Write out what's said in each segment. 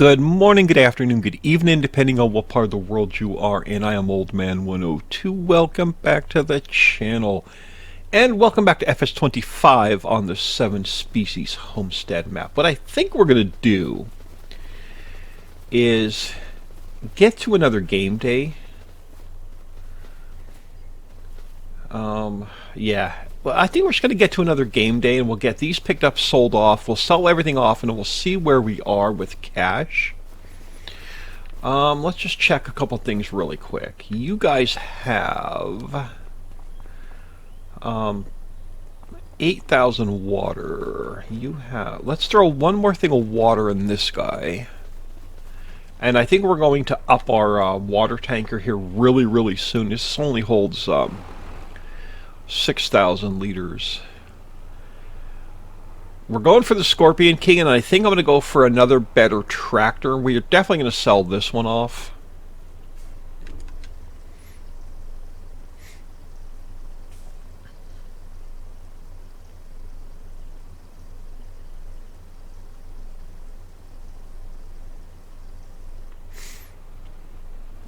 Good morning, good afternoon, good evening, depending on what part of the world you are in. I am Old Man 102. Welcome back to the channel. And welcome back to FS25 on the 7 species homestead map. What I think we're going to do is get to another game day. Well, I think we're just going to get to another game day and we'll get these picked up, sold off. We'll sell everything off and we'll see where we are with cash. Let's just check a couple things really quick. You guys have 8,000 water. You have... Let's throw one more thing of water in this guy. And I think we're going to up our water tanker here really soon. This only holds 6,000 liters. We're going for the Scorpion King, and I think I'm going to go for another better tractor. We are definitely going to sell this one off.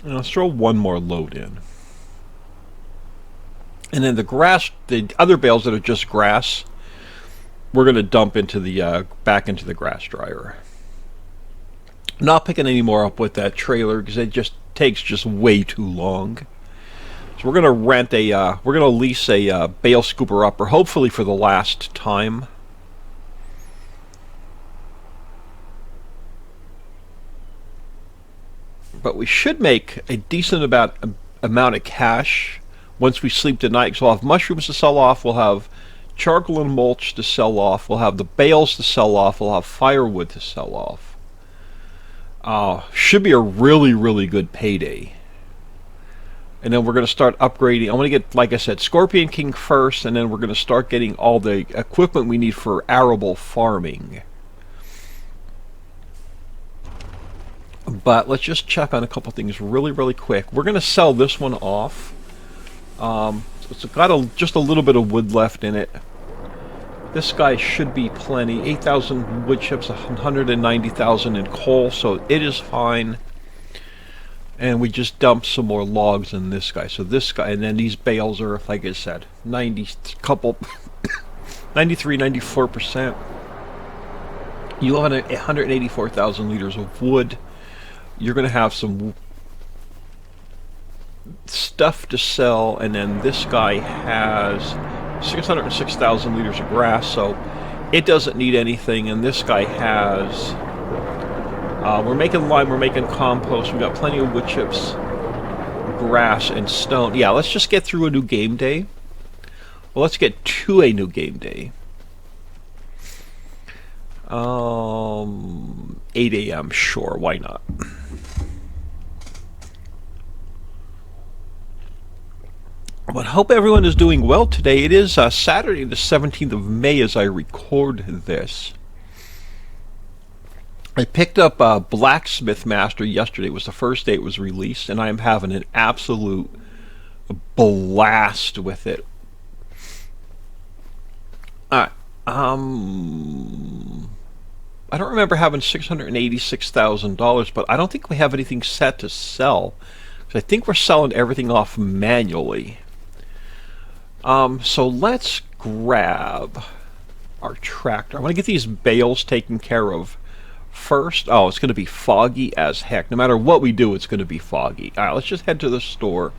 And let's throw one more load in. And then the grass, the other bales that are just grass, we're going to dump into the back into the grass dryer. Not picking any more up with that trailer because it just takes just way too long. So we're going to rent a, we're going to lease a bale scooper upper, hopefully for the last time. But we should make a decent amount of cash once we sleep tonight, because we'll have mushrooms to sell off, we'll have charcoal and mulch to sell off, we'll have the bales to sell off, we'll have firewood to sell off. Should be a really good payday. And then we're going to start upgrading. I'm going to get, like I said, Scorpion King first, and then we're going to start getting all the equipment we need for arable farming. But let's just check on a couple things really quick. We're going to sell this one off. It's got just a little bit of wood left in it. This guy should be plenty. 8,000 wood chips, 190,000 in coal, so it is fine. And we just dumped some more logs in this guy. So this guy, and then these bales are, like I said, 93, 94%. You have 184,000 liters of wood. You're going to have some stuff to sell, and then this guy has 606,000 liters of grass, so it doesn't need anything. And this guy has we're making lime, we're making compost, we got plenty of wood chips, grass, and stone. Yeah, let's just get through a new game day. Well, let's get to a new game day. 8 a.m. sure, why not? But hope everyone is doing well today. It is Saturday the 17th of May as I record this. I picked up Blacksmith Master yesterday. It was the first day it was released, and I am having an absolute blast with it. I don't remember having $686,000, but I don't think we have anything set to sell. I think we're selling everything off manually. So let's grab our tractor. I want to get these bales taken care of first. Oh, it's going to be foggy as heck. No matter what we do, it's going to be foggy. All right, let's just head to the store.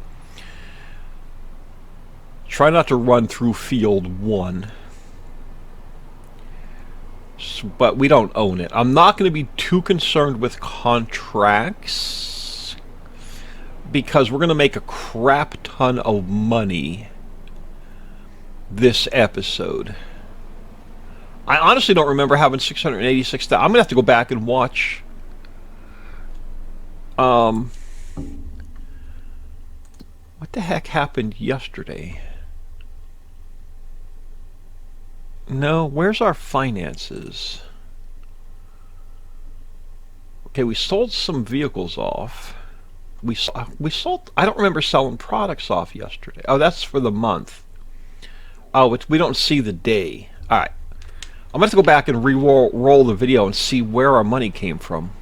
Try not to run through field 1. But we don't own it. I'm not going to be too concerned with contracts because we're going to make a crap ton of money this episode. I honestly don't remember having 686,000. I'm going to have to go back and watch. What the heck happened yesterday? No, where's our finances? Okay, we sold some vehicles off. We sold... I don't remember selling products off yesterday. Oh, that's for the month. Oh, we don't see the day. Alright. I'm going to have to go back and re-roll the video and see where our money came from.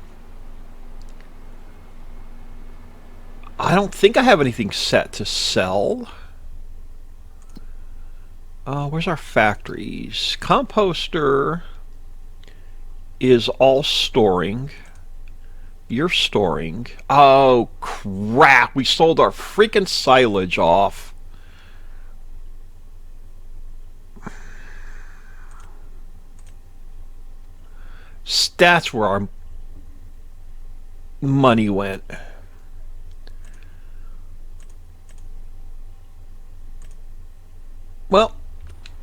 I don't think I have anything set to sell. Where's our factories? Composter is all storing. You're storing. Oh, crap. We sold our freaking silage off. That's where our money went. Well,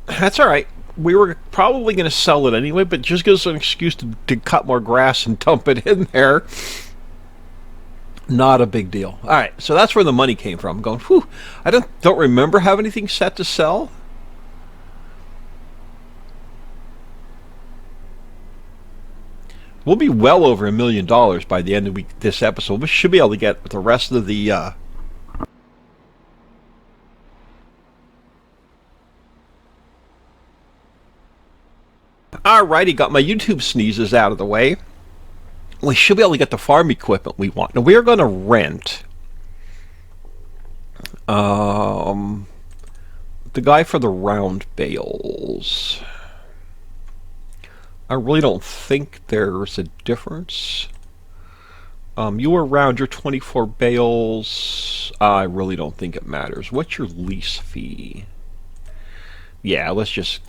that's all right. We were probably going to sell it anyway, but just gives us an excuse to cut more grass and dump it in there. Not a big deal. All right, so that's where the money came from. I'm going, whew, I don't remember having anything set to sell. We'll be well over $1 million by the end of this episode. We should be able to get the rest of the Alrighty, got my YouTube sneezes out of the way. We should be able to get the farm equipment we want. Now we are going to rent the guy for the round bales. I really don't think there's a difference. You were around your 24 bales. I really don't think it matters. What's your lease fee? Yeah, let's just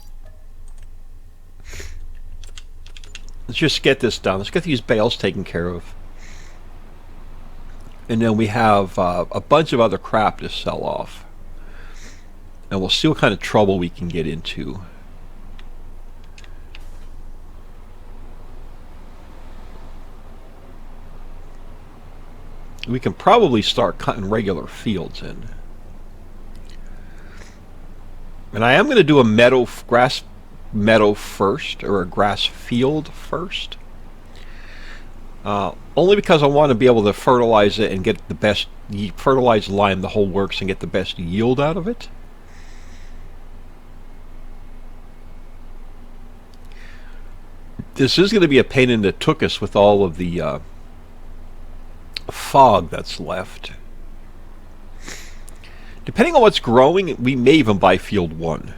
get this done. Let's get these bales taken care of. And then we have a bunch of other crap to sell off. And we'll see what kind of trouble we can get into. We can probably start cutting regular fields in. And I am going to do a grass meadow first, or a grass field first. Only because I want to be able to fertilize it and get the best, fertilize, lime, the whole works, and get the best yield out of it. This is going to be a pain in the tuchus with all of the fog that's left. Depending on what's growing, we may even buy field 1.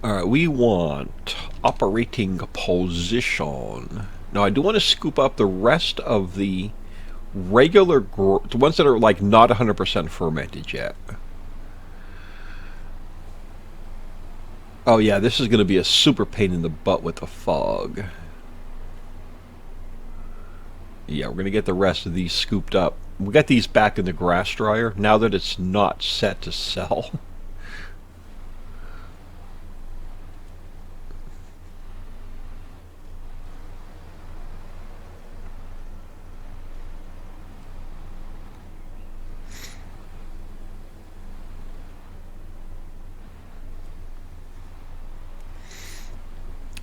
Alright, we want operating position. Now I do want to scoop up the rest of the regular, the ones that are like not 100% fermented yet. Oh yeah, this is going to be a super pain in the butt with the fog. Yeah, we're going to get the rest of these scooped up. We got these back in the grass dryer now that it's not set to sell.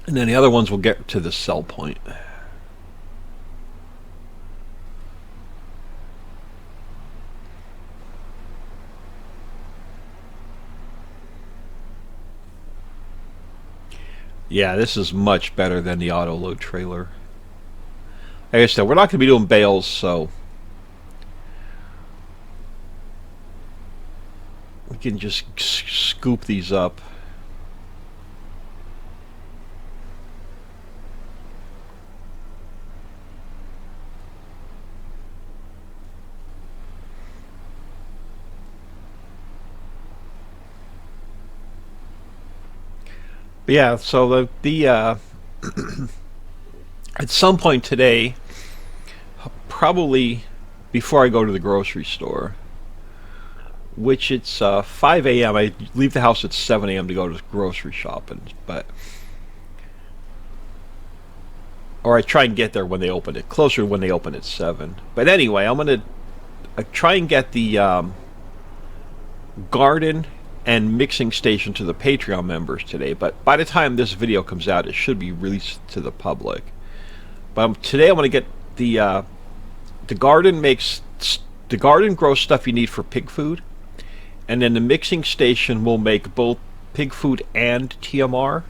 And then the other ones will get to the sell point. Yeah, this is much better than the auto load trailer. Like I said, we're not going to be doing bales, so we can just scoop these up. But yeah, so the at some point today, probably before I go to the grocery store, which it's 5 a.m. I leave the house at 7 a.m. to go to grocery shopping, or I try and get there when they open it, closer to when they open at 7. But anyway, I'm gonna try and get the garden and mixing station to the Patreon members today, but by the time this video comes out it should be released to the public. But today I'm going to get the garden grows stuff you need for pig food, and then the mixing station will make both pig food and TMR.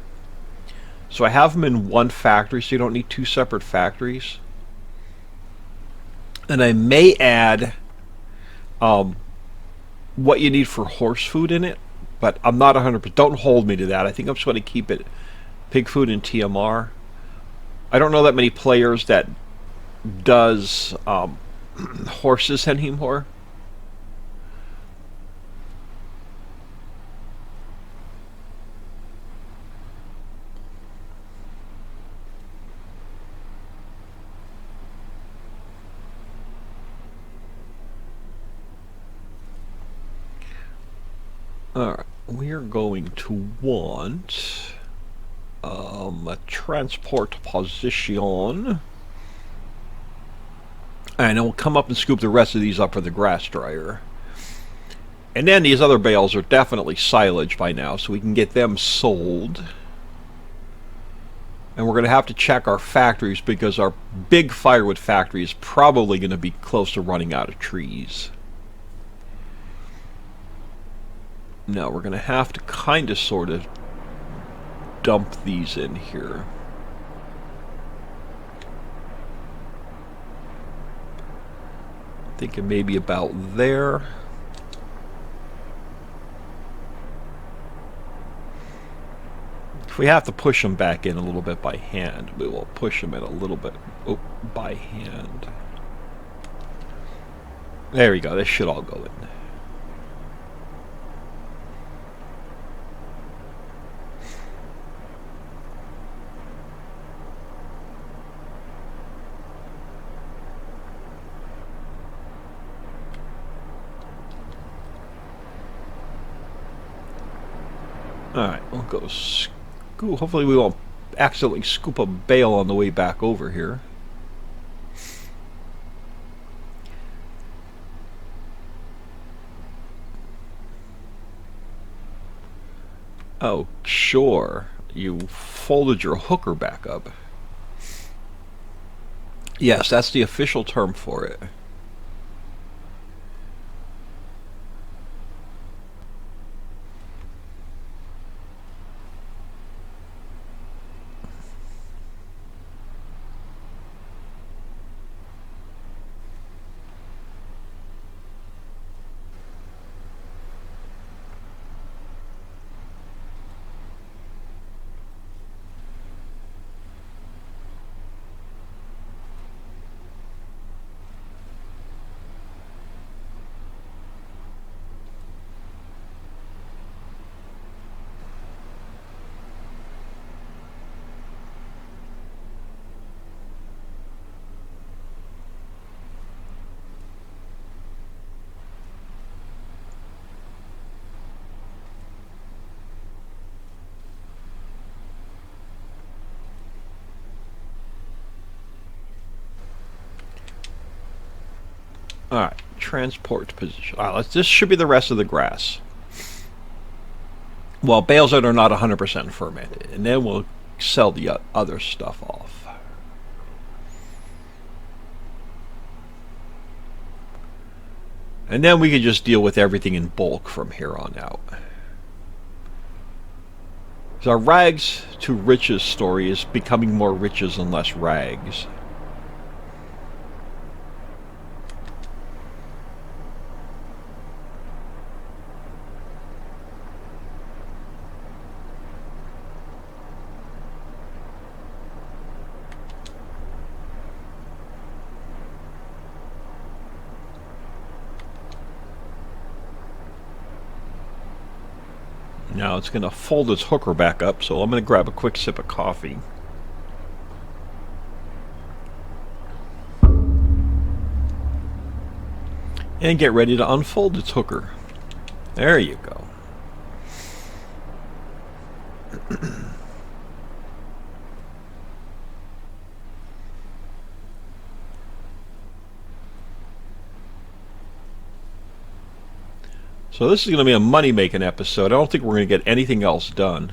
So I have them in one factory, so you don't need two separate factories. And I may add what you need for horse food in it, but I'm not 100%. Don't hold me to that. I think I'm just going to keep it pig food and TMR. I don't know that many players that does horses anymore. Alright, we're going to want a transport position. And then we'll come up and scoop the rest of these up for the grass dryer. And then these other bales are definitely silage by now, so we can get them sold. And we're going to have to check our factories because our big firewood factory is probably going to be close to running out of trees. Now we're going to have to kind of sort of dump these in here. Thinking maybe about there. If we have to push them back in a little bit by hand, we will push them in a little bit by hand. There we go. This should all go in. Alright, we'll go scoop. Hopefully we won't accidentally scoop a bale on the way back over here. Oh, sure. You folded your hooker back up. Yes, that's the official term for it. Alright, transport position. Alright, this should be the rest of the grass. Well, bales that are not 100% fermented. And then we'll sell the other stuff off. And then we can just deal with everything in bulk from here on out. So our rags to riches story is becoming more riches and less rags. Now it's going to fold its hooker back up, so I'm going to grab a quick sip of coffee. And get ready to unfold its hooker. There you go. So this is going to be a money-making episode. I don't think we're going to get anything else done.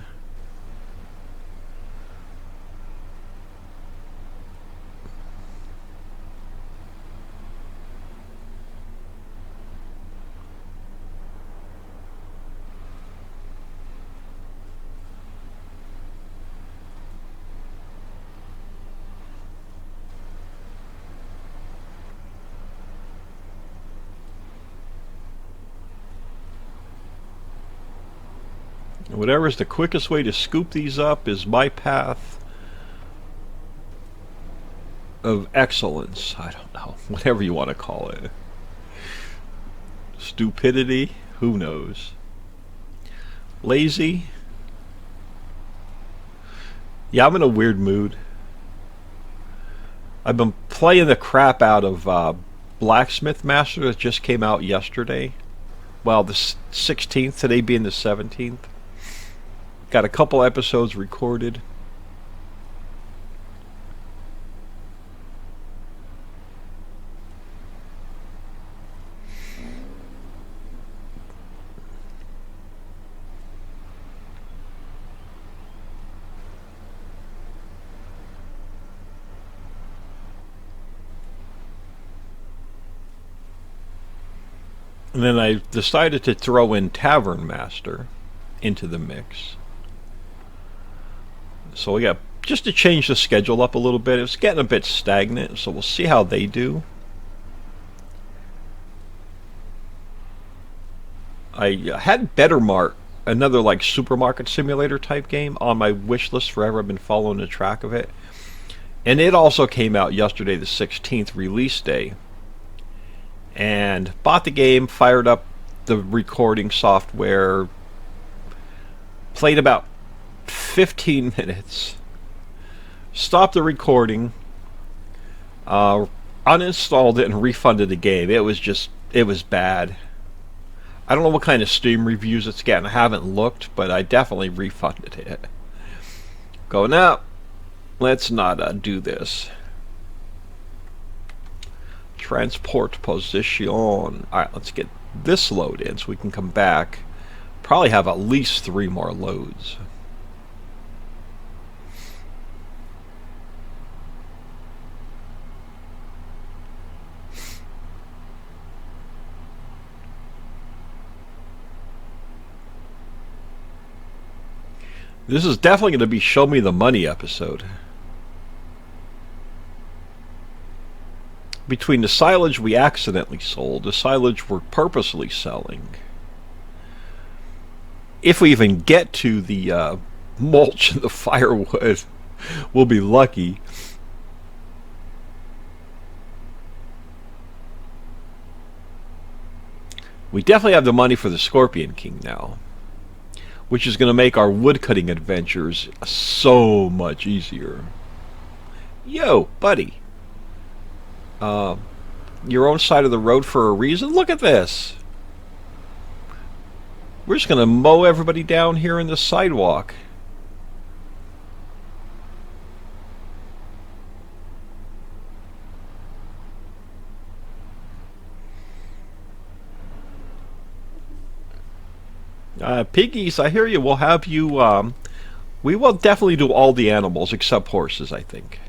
Whatever is the quickest way to scoop these up is my path of excellence. I don't know. Whatever you want to call it. Stupidity? Who knows? Lazy? Yeah, I'm in a weird mood. I've been playing the crap out of Blacksmith Master that just came out yesterday. Well, the 16th, today being the 17th. Got a couple episodes recorded. And then I decided to throw in Tavern Master into the mix. So we got just to change the schedule up a little bit. It's getting a bit stagnant, so we'll see how they do. I had Bettermart, another like supermarket simulator type game, on my wish list forever. I've been following the track of it. And it also came out yesterday, the 16th release day. And bought the game, fired up the recording software, played about 15 minutes, stopped the recording, uninstalled it and refunded the game. It was bad. I don't know what kind of Steam reviews it's getting. I haven't looked, but I definitely refunded it. Go, now, let's not do this. Transport position. Alright, let's get this load in so we can come back. Probably have at least 3 more loads. This is definitely going to be Show Me the Money episode. Between the silage we accidentally sold, the silage we're purposely selling, if we even get to the mulch and the firewood, we'll be lucky. We definitely have the money for the Scorpion King now, which is going to make our woodcutting adventures so much easier. Yo, buddy. Your own side of the road for a reason? Look at this. We're just going to mow everybody down here in the sidewalk. Piggies, I hear you. We'll have you, we will definitely do all the animals except horses, I think.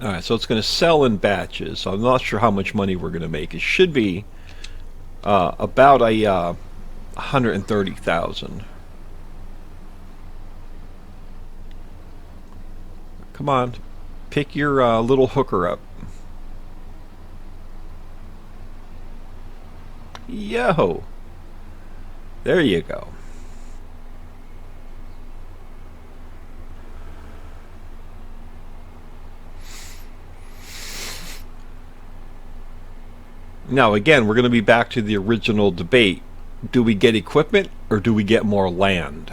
Alright, so it's going to sell in batches. I'm not sure how much money we're going to make. It should be about 130,000. Come on, pick your little hooker up. Yo! There you go. Now again, we're going to be back to the original debate. Do we get equipment or do we get more land?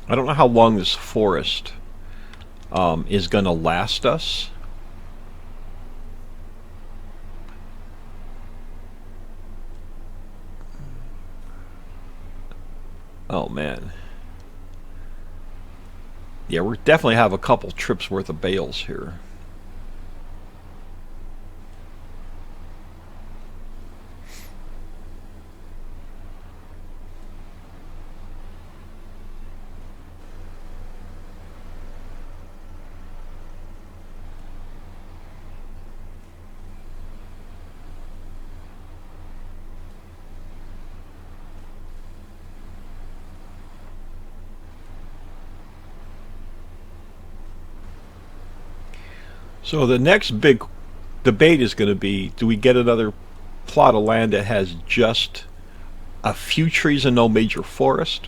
I don't know how long this forest is going to last us. Oh man. Yeah, we definitely have a couple trips worth of bales here. So the next big debate is going to be, do we get another plot of land that has just a few trees and no major forest?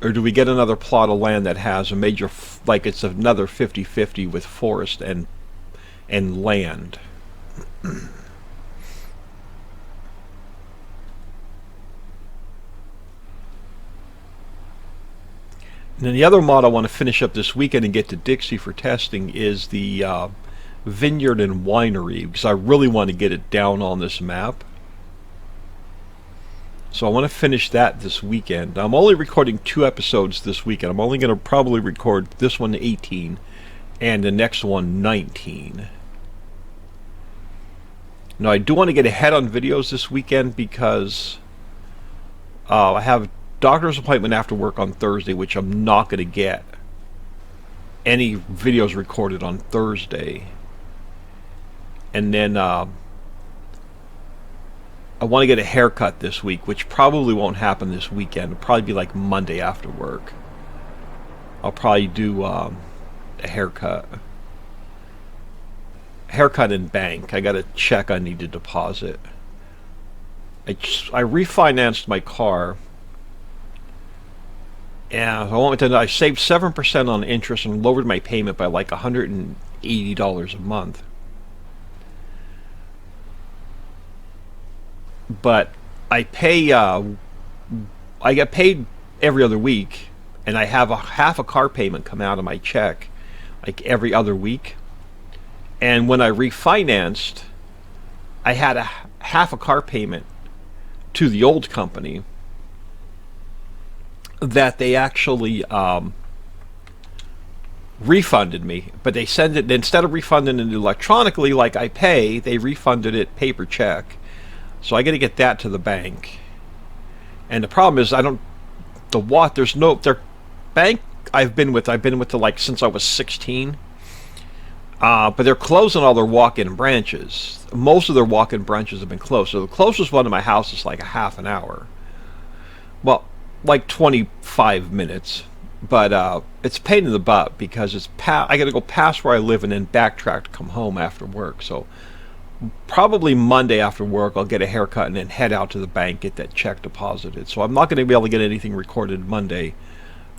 Or do we get another plot of land that has a major, like it's another 50-50 with forest and land? And then the other mod I want to finish up this weekend and get to Dixie for testing is the vineyard and winery, because I really want to get it down on this map. So I want to finish that this weekend. I'm only recording 2 episodes this weekend. I'm only going to probably record this one 18 and the next one 19. Now I do want to get ahead on videos this weekend because I have doctor's appointment after work on Thursday, which I'm not going to get any videos recorded on Thursday. And then I want to get a haircut this week, which probably won't happen this weekend. It'll probably be like Monday after work. I'll probably do a haircut. Haircut in bank. I got a check I need to deposit. I refinanced my car. And I saved 7% on interest and lowered my payment by like $180 a month. But I get paid every other week, and I have half a car payment come out of my check like every other week. And when I refinanced, I had half a car payment to the old company that they actually refunded me, but they send it, instead of refunding it electronically like I pay, they refunded it paper check. So I got to get that to the bank. And the problem is there's no, their bank I've been with like since I was 16. But they're closing all their walk-in branches. Most of their walk-in branches have been closed. So the closest one to my house is like a half an hour. Well, like 25 minutes. But it's a pain in the butt because I got to go past where I live and then backtrack to come home after work. So probably Monday after work I'll get a haircut and then head out to the bank, get that check deposited. So I'm not going to be able to get anything recorded Monday.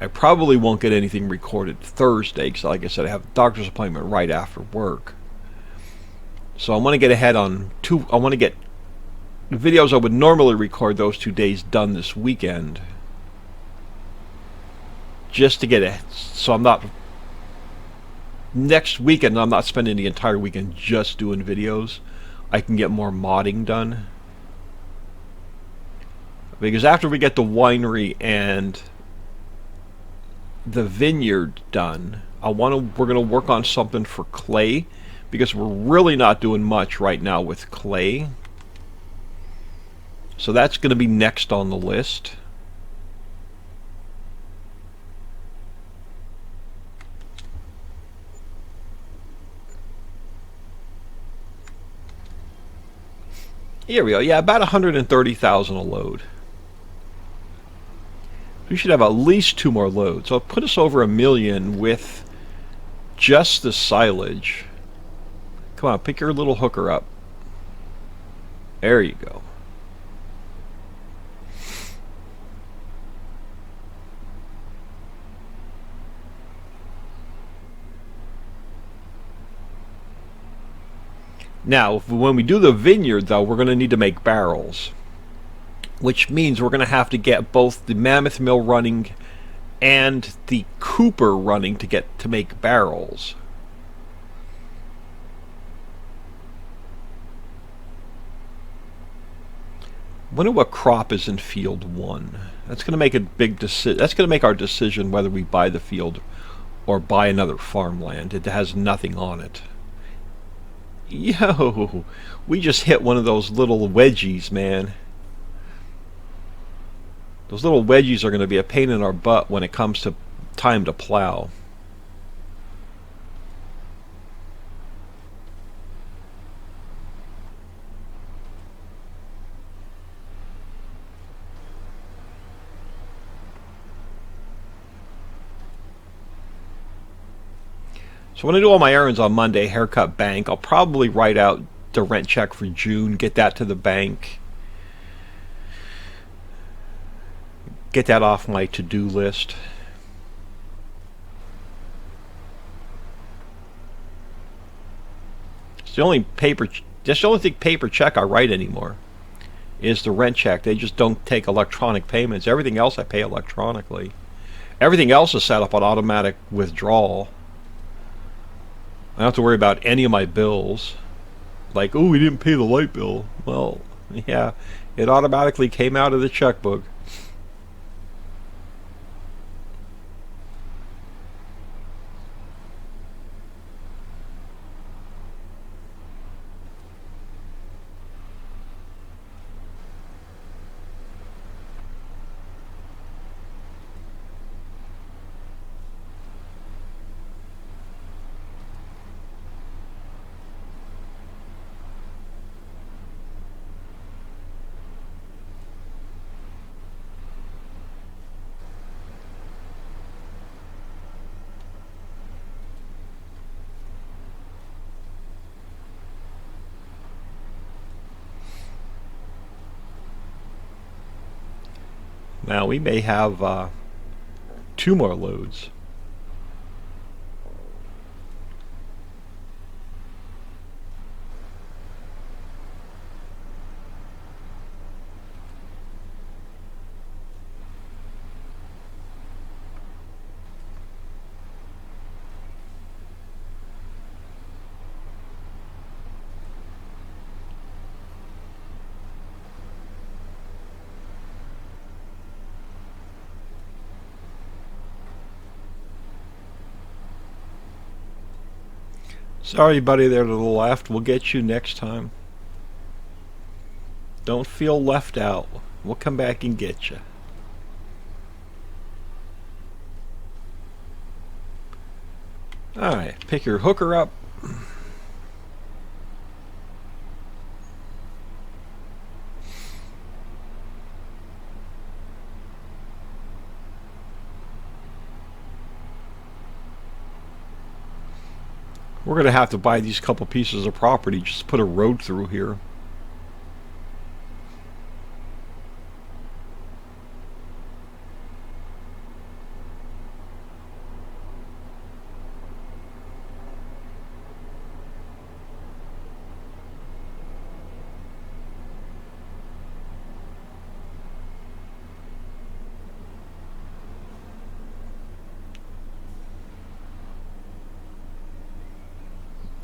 I probably won't get anything recorded Thursday because, like I said, I have a doctor's appointment right after work. So I want to get ahead on I want to get the videos I would normally record those 2 days done this weekend, just to get it. So I'm not, next weekend I'm not spending the entire weekend just doing videos. I can get more modding done, because after we get the winery and the vineyard done, we're going to work on something for clay, because we're really not doing much right now with clay. So that's going to be next on the list. Here we go. Yeah, about 130,000 a load. We should have at least 2 more loads. So it'll put us over 1 million with just the silage. Come on, pick your little hooker up. There you go. Now, when we do the vineyard, though, we're going to need to make barrels, which means we're going to have to get both the mammoth mill running and the cooper running to make barrels. Wonder what crop is in field 1. That's going to make a big decision. That's going to make our decision whether we buy the field or buy another farmland. It has nothing on it. Yo, we just hit one of those little wedgies, man. Those little wedgies are going to be a pain in our butt when it comes to time to plow. So when I do all my errands on Monday, haircut, bank, I'll probably write out the rent check for June, get that to the bank, get that off my to-do list. It's the only paper, that's the only thing paper check I write anymore is the rent check. They just don't take electronic payments. Everything else I pay electronically. Everything else is set up on automatic withdrawal. I don't have to worry about any of my bills. Like, oh, we didn't pay the light bill. Well, yeah, it automatically came out of the checkbook. Now we may have 2 more loads. Sorry, buddy, there to the left. We'll get you next time. Don't feel left out. We'll come back and get you. Alright, pick your hooker up. We're going to have to buy these couple pieces of property just to put a road through here.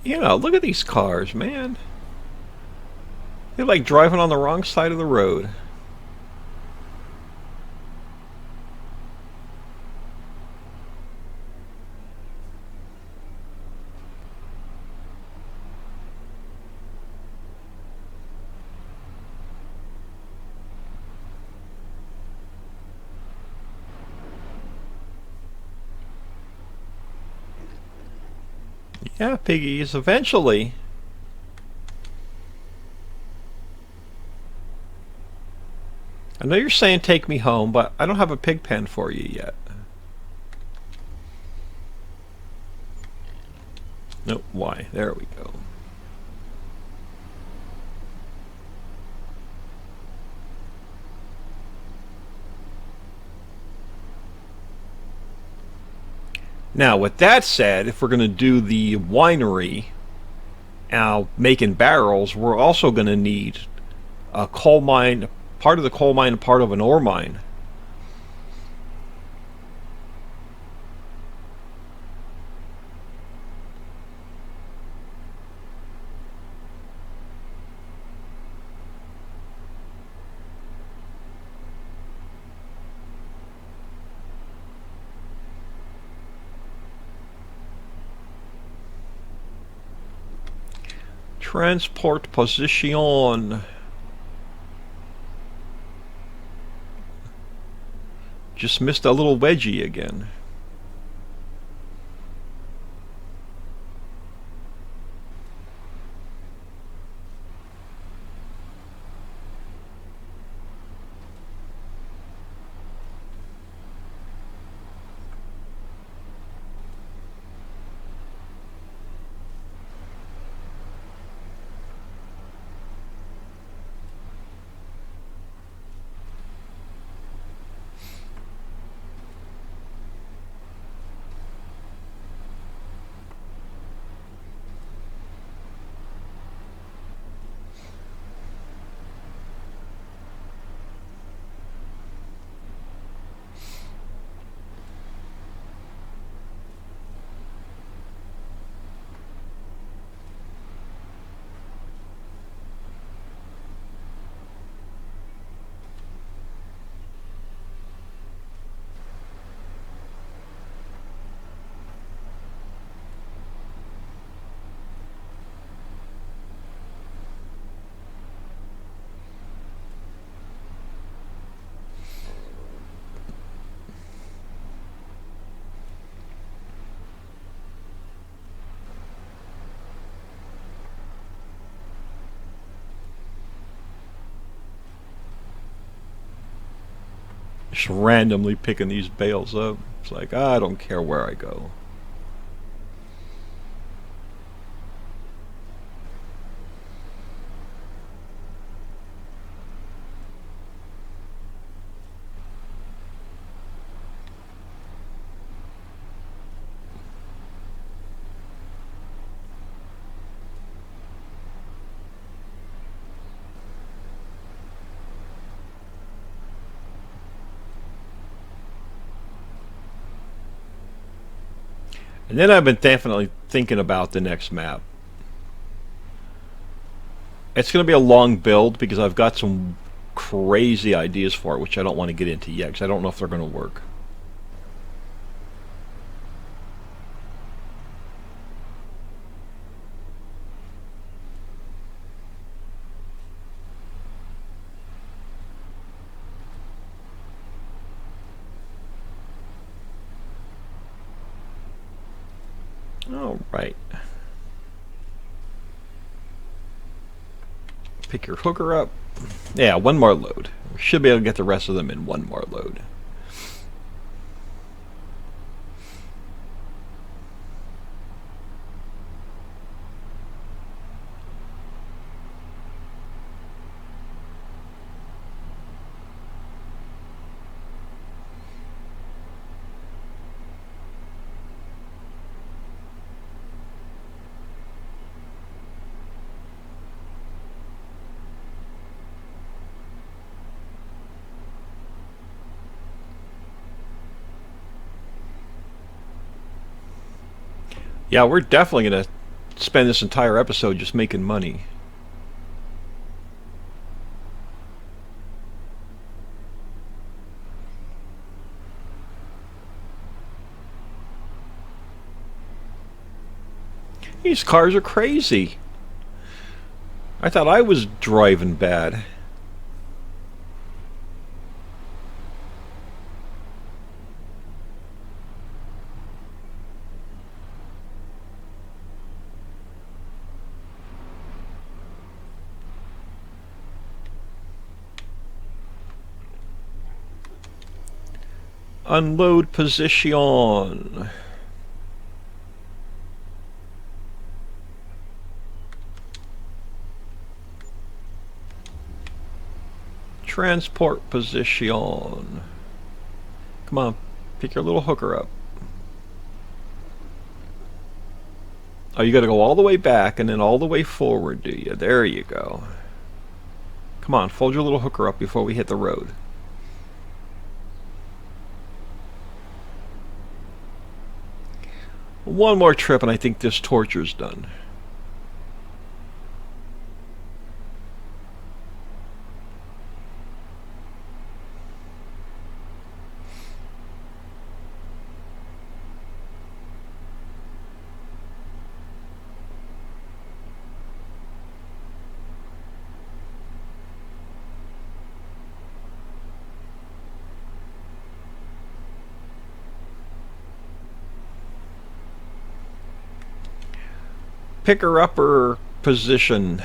You know, look at these cars, man. They're like driving on the wrong side of the road. Yeah, piggies, eventually. I know you're saying take me home, but I don't have a pig pen for you yet. Nope, why? There we go. Now, with that said, if we're going to do the winery, making barrels, we're also going to need a coal mine, part of the coal mine, and part of an ore mine. Transport position. Just missed a little wedgie again. Just randomly picking these bales up. It's like, I don't care where I go. And then I've been definitely thinking about the next map. It's going to be a long build because I've got some crazy ideas for it, which I don't want to get into yet because I don't know if they're going to work. All right. Pick your hooker up. Yeah, one more load. We should be able to get the rest of them in one more load. Yeah, we're definitely going to spend this entire episode just making money. These cars are crazy. I thought I was driving bad. Unload position. Transport position. Come on, pick your little hooker up. Oh, you gotta go all the way back and then all the way forward, do you? There you go. Come on, fold your little hooker up before we hit the road. One more trip and I think this torture's done. Picker-upper position.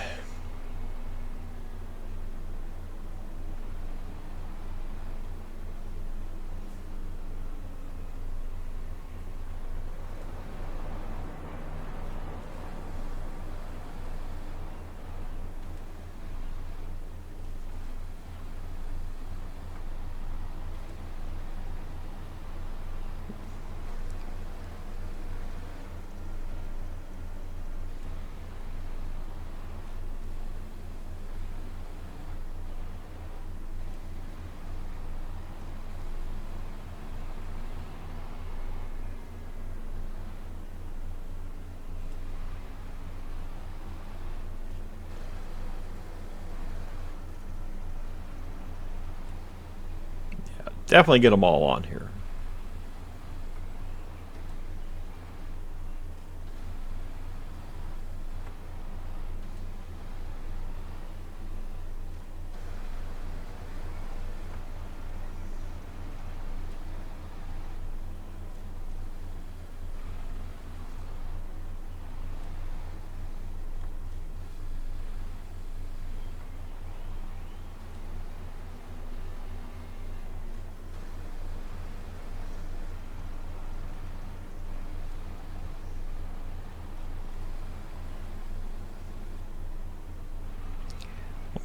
Definitely get them all on here.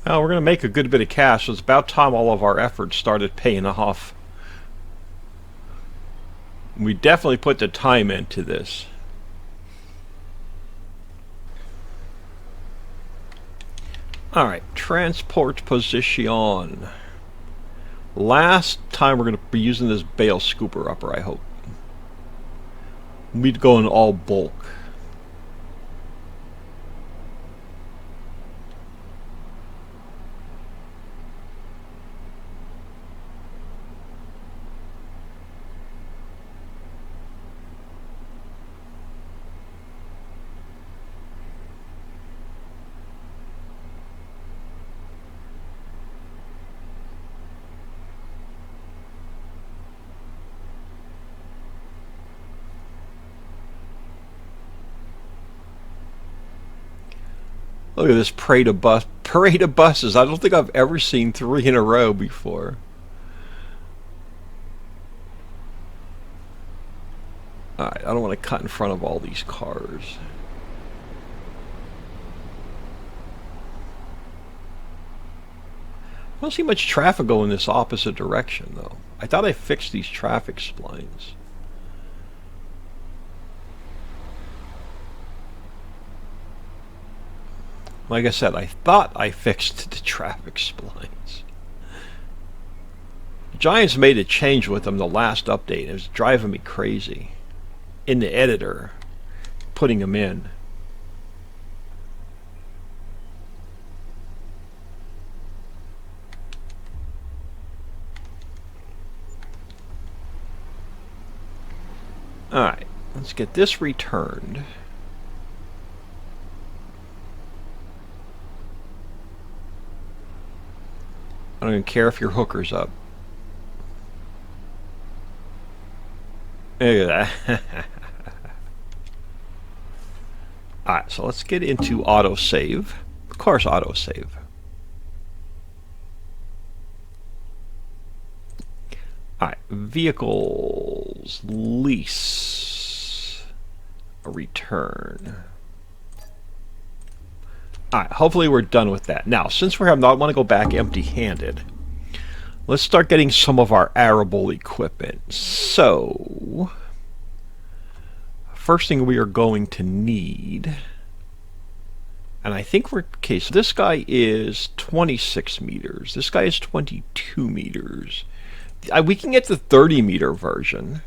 Well, we're going to make a good bit of cash, so it's about time all of our efforts started paying off. We definitely put the time into this. Alright, transport position. Last time we're going to be using this bale scooper upper, I hope. We'd go in all bulk. Look at this parade of buses. I don't think I've ever seen 3 in a row before. Alright, I don't want to cut in front of all these cars. I don't see much traffic going this opposite direction, though. I thought I fixed these traffic splines. Like I said, I thought I fixed the traffic splines. Giants made a change with them the last update. It was driving me crazy. In the editor, putting them in. Alright, let's get this returned. I don't even care if your hooker's up. Look at that. Alright, so let's get into autosave. Of course, autosave. Alright, vehicles, lease, a return. Alright, hopefully we're done with that. Now, since we not want to go back empty-handed, let's start getting some of our arable equipment. So, first thing we are going to need, and I think we're, okay, so this guy is 26 meters. This guy is 22 meters. We can get the 30 meter version.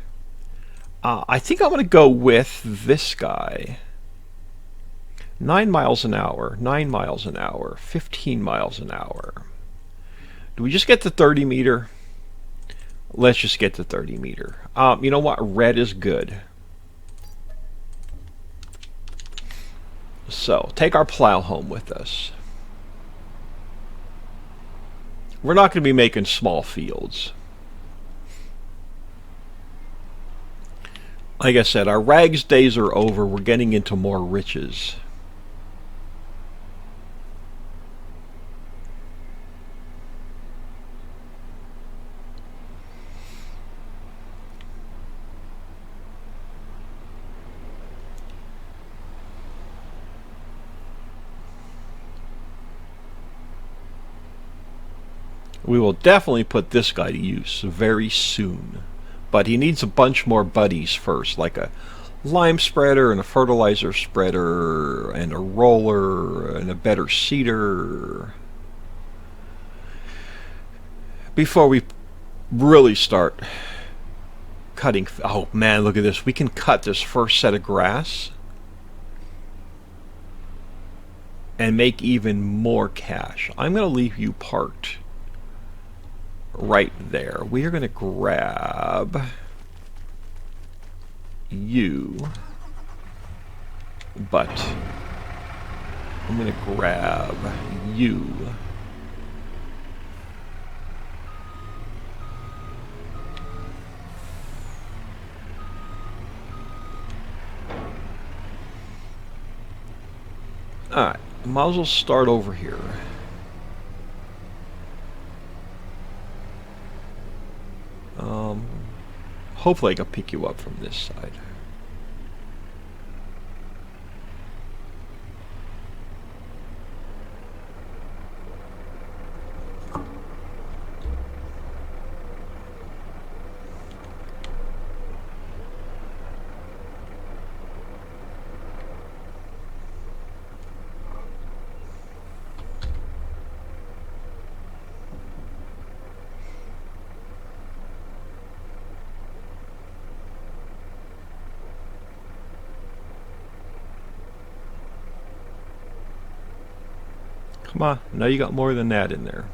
I think I'm going to go with this guy. 9 miles an hour, 9 miles an hour, 15 miles an hour. Do we just get the 30 meter? Let's just get the 30 meter. You know what? Red is good. So, take our plow home with us. We're not going to be making small fields. Like I said, our rags days are over. We're getting into more riches. We will definitely put this guy to use very soon. But he needs a bunch more buddies first, like a lime spreader and a fertilizer spreader and a roller and a better seeder. Before we really start cutting. Oh man, look at this. We can cut this first set of grass and make even more cash. I'm going to leave you parked right there. We are going to grab you, but I'm going to grab you. Alright, might as well start over here. Hopefully I can pick you up from this side. Come on, now you got more than that in there.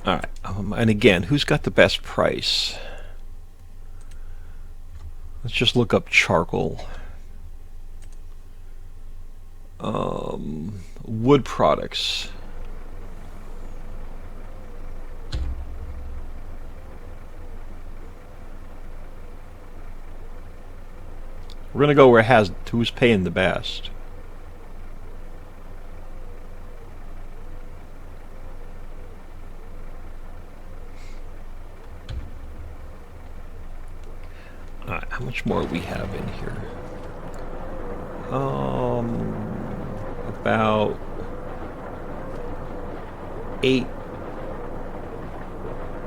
Alright, and again, who's got the best price? Let's just look up charcoal. Wood products. We're going to go where it has who's paying the best. Alright, how much more we have in here?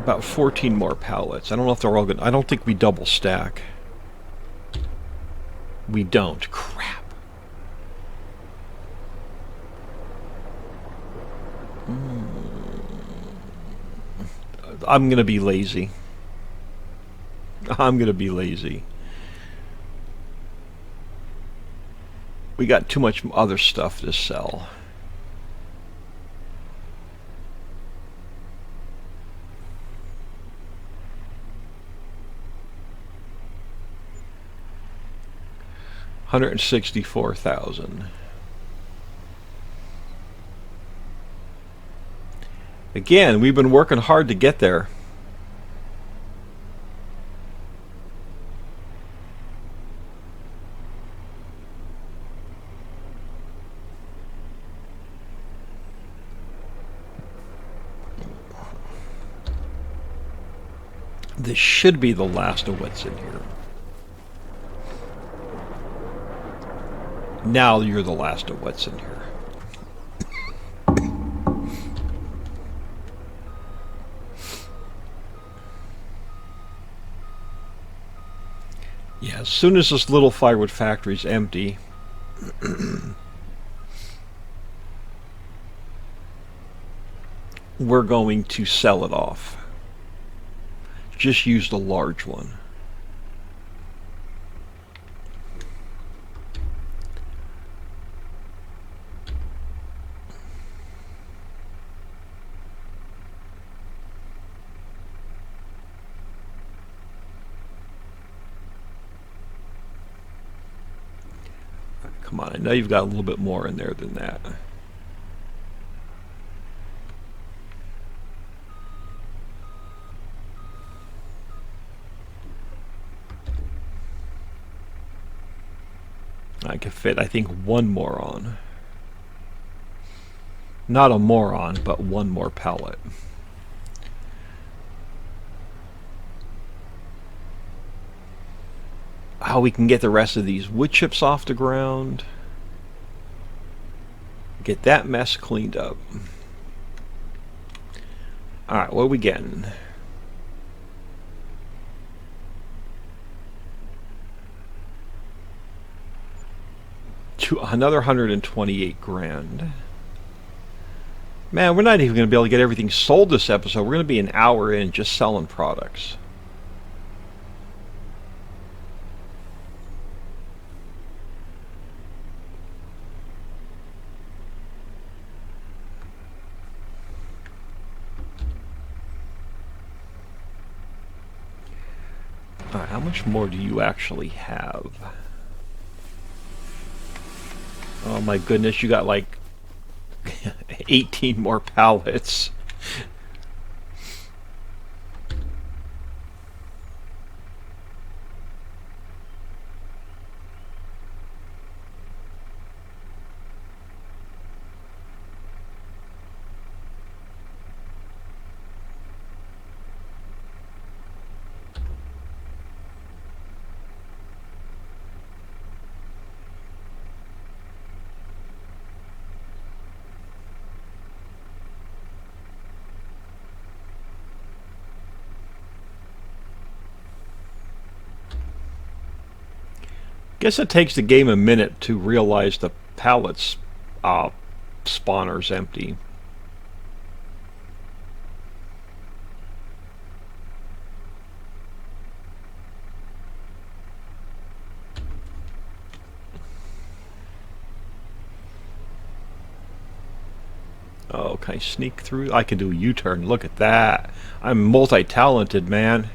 About 14 more pallets. I don't know if they're all good. I don't think we double stack. We don't. Crap. I'm gonna be lazy. I'm gonna be lazy. We got too much other stuff to sell. $164,000. Again, we've been working hard to get there. This should be the last of what's in here. Now you're the last of what's in here. Yeah, as soon as this little firewood factory's empty, we're going to sell it off. Just use the large one. Come on, I know you've got a little bit more in there than that. I could fit, I think, one more on. Not a moron, but one more pallet. How we can get the rest of these wood chips off the ground. Get that mess cleaned up. Alright, what are we getting? Another 128 grand. Man, we're not even going to be able to get everything sold this episode. We're going to be an hour in just selling products. Alright, how much more do you actually have? Oh my goodness, you got like 18 more pallets. Guess it takes the game a minute to realize the pallet's spawner's empty. Oh, can I sneak through? I can do a U-turn. Look at that. I'm multi-talented, man.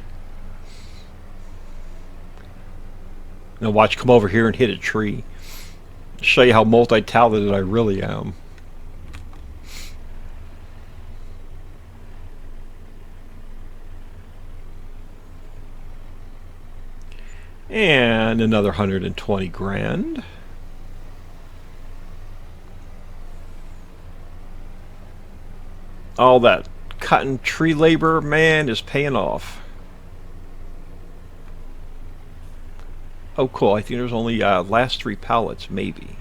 Now watch, come over here and hit a tree. Show you how multi-talented I really am. And another 120 grand. All that cutting tree labor, man, is paying off. Oh, cool. I think there's only last 3 pallets, maybe.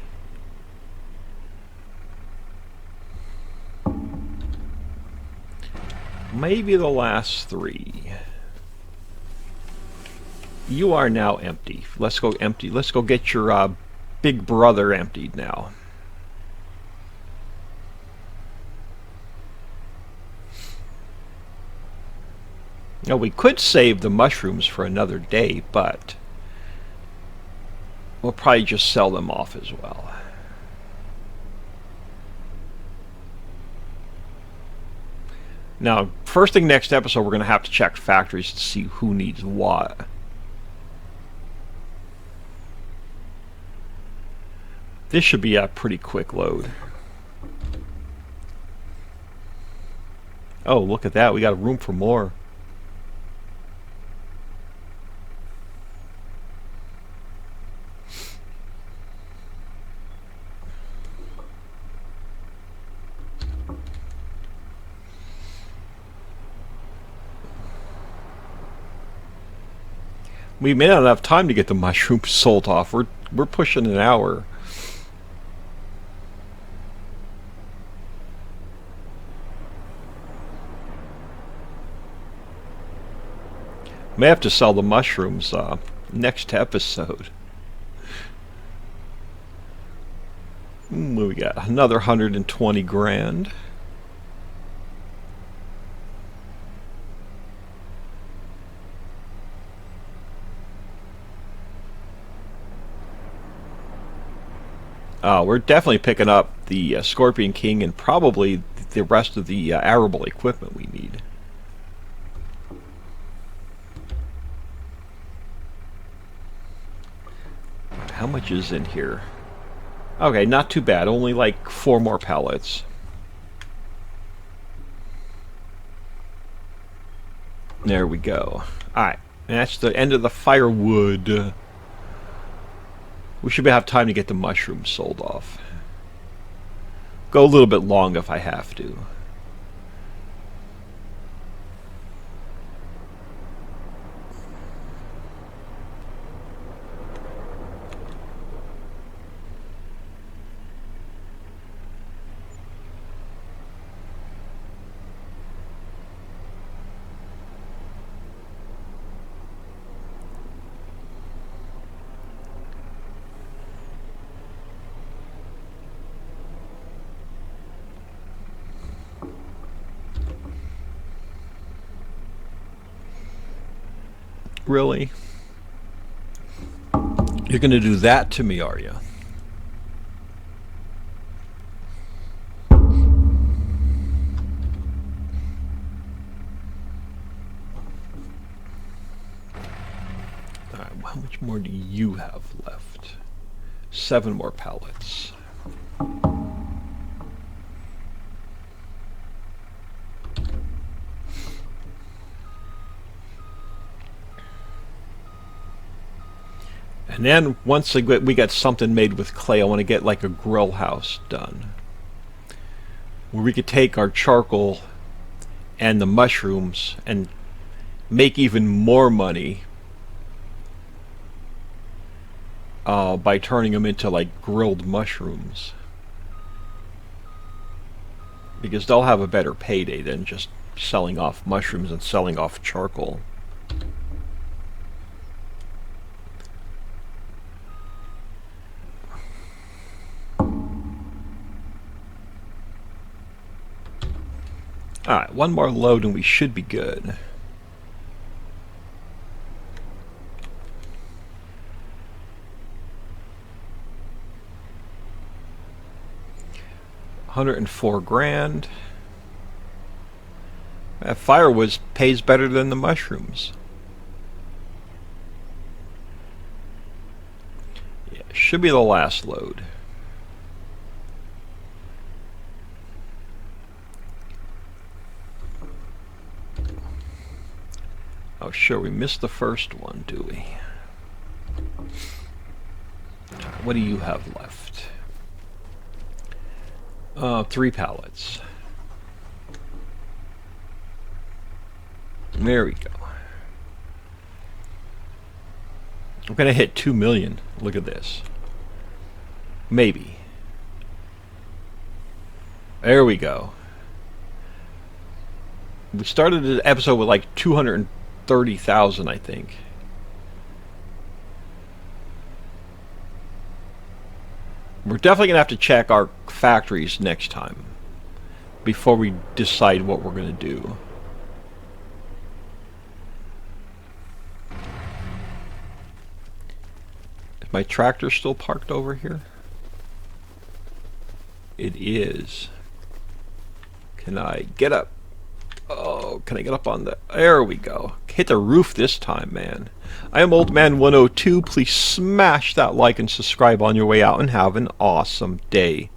Maybe the last 3. You are now empty. Let's go empty. Let's go get your big brother emptied now. Now we could save the mushrooms for another day, but we'll probably just sell them off as well. Now, first thing next episode, we're going to have to check factories to see who needs what. This should be a pretty quick load. Oh, look at that. We got room for more. We may not have time to get the mushrooms sold off. We're pushing an hour. May have to sell the mushrooms next episode. We got another 120 grand. We're definitely picking up the Scorpion King and probably the rest of the arable equipment we need. How much is in here? Okay, not too bad. Only like 4 more pallets. There we go. Alright, that's the end of the firewood. We should have time to get the mushrooms sold off. Go a little bit long if I have to. Really? You're going to do that to me, are you? Alright, how much more do you have left? 7 more pallets. And then once we get something made with clay, I want to get like a grill house done, where we could take our charcoal and the mushrooms and make even more money by turning them into like grilled mushrooms, because they'll have a better payday than just selling off mushrooms and selling off charcoal. Alright, 1 more load and we should be good. 104 grand. That firewood pays better than the mushrooms. Yeah, should be the last load. Oh, sure, we missed the first one, do we? What do you have left? 3 pallets. There we go. I'm gonna hit 2 million. Look at this. Maybe. There we go. We started the episode with like 230,000, I think. We're definitely gonna have to check our factories next time before we decide what we're gonna do. Is my tractor still parked over here? It is. Can I get up? Oh, can I get up on the... There we go. Hit the roof this time, man. I am Old Man 102. Please smash that like and subscribe on your way out and have an awesome day.